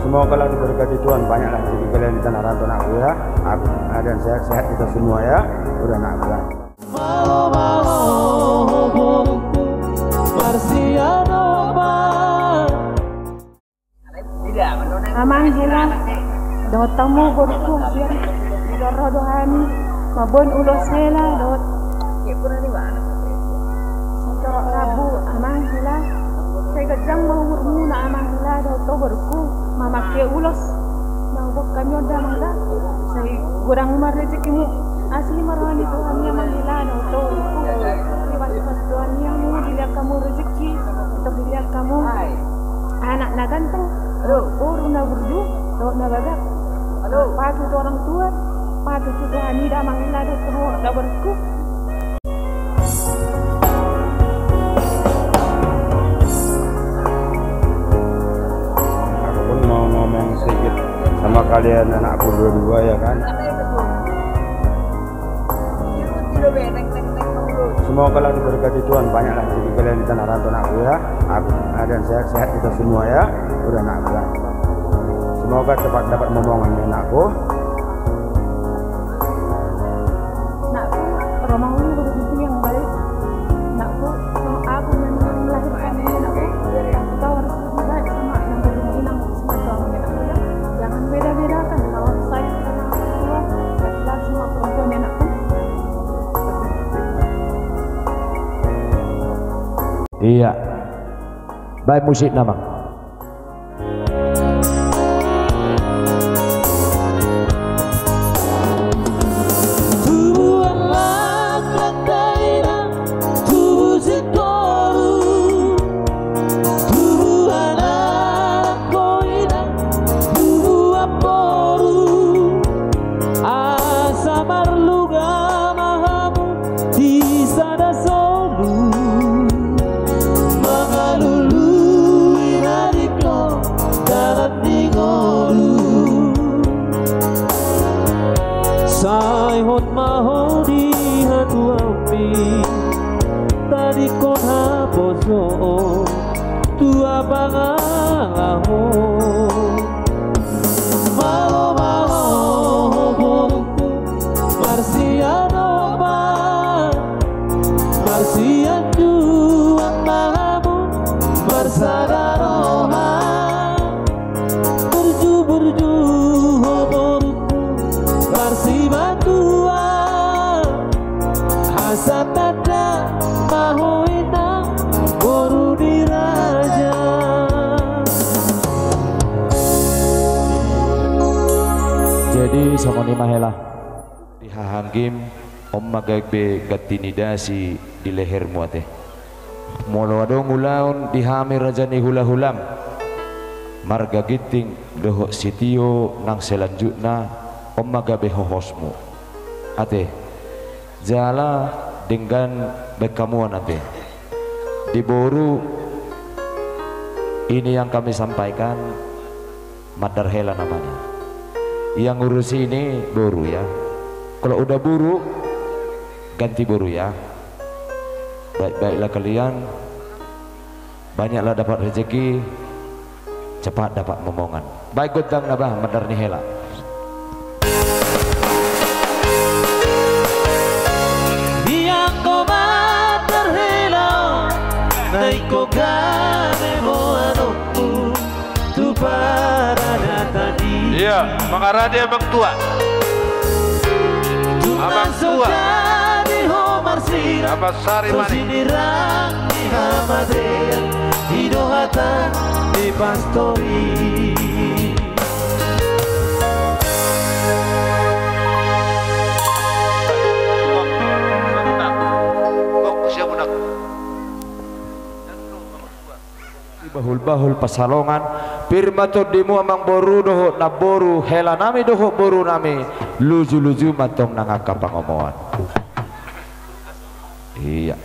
Semoga lah diberkati Tuhan, banyaklah rezeki kalian di tanah rantau nak ya. Dan sehat-sehat kita semua ya. Udah nak ya. Amang hilang dot tamu borku biar doro dohani mabon ulos hela dot santor rabu amang hilang saya kejang mau murmuna amang hilang dot to borku mama ke ulos mau bok kami udah mangga saya kurang umar rezekimu asli marwani Tuhan yang manghilang dot to pas Tuhan yang dilihat kamu rezeki untuk dilihat kamu anak na ganteng baru na burju na bagak patut orang tua patut Tuhan tidak manggil ada semua dabarku Aku pun mau ngomong sedikit sama kalian anakku berdua ya kan. Semoga lah diberkati Tuhan, banyaklah rezeki kalian di tanah rantau nak ya. Dan sehat-sehat kita semua ya. Udah nak ya. Semoga cepat dapat momongan ya nakku. Nakku, rumah ini begitu yang baik. Nakku, aku memang melahirkan ini nakku. Kau harus lebih baik sama yang berminang sama suaminya nakku ya. Jangan beda-bedakan kalau saya sama orang tua, laki-laki semua perempuan ya nakku. Iya. Baik musik nama. Jadi songoni mahela dihahanggim om magagbe gatinidasi di leher muate molo adong ulaun dihamir rajani hula-hulam marga giting doho sitio nang selanjutna om magabe hohosmu ate jala dengan bekamuan ate diboru ini yang kami sampaikan madar hela namanya. Yang ngurusi ini buru ya. Kalau udah buru ganti buru ya. Baik-baiklah kalian, banyaklah dapat rezeki, cepat dapat momongan. Baik gudang nabah madar ni hela. Yang ko madar hela, naik ko gane mo anokku tu parada tadi. Iya, makanya dia abang tua. Abang tua. Abang Sari Mani. Di pastori. Bahul-bahul pasalongan pirmato dimu amang boru doho na boru hela nami doho boru nami luju-luju matong nangaka pangomoan. Iya.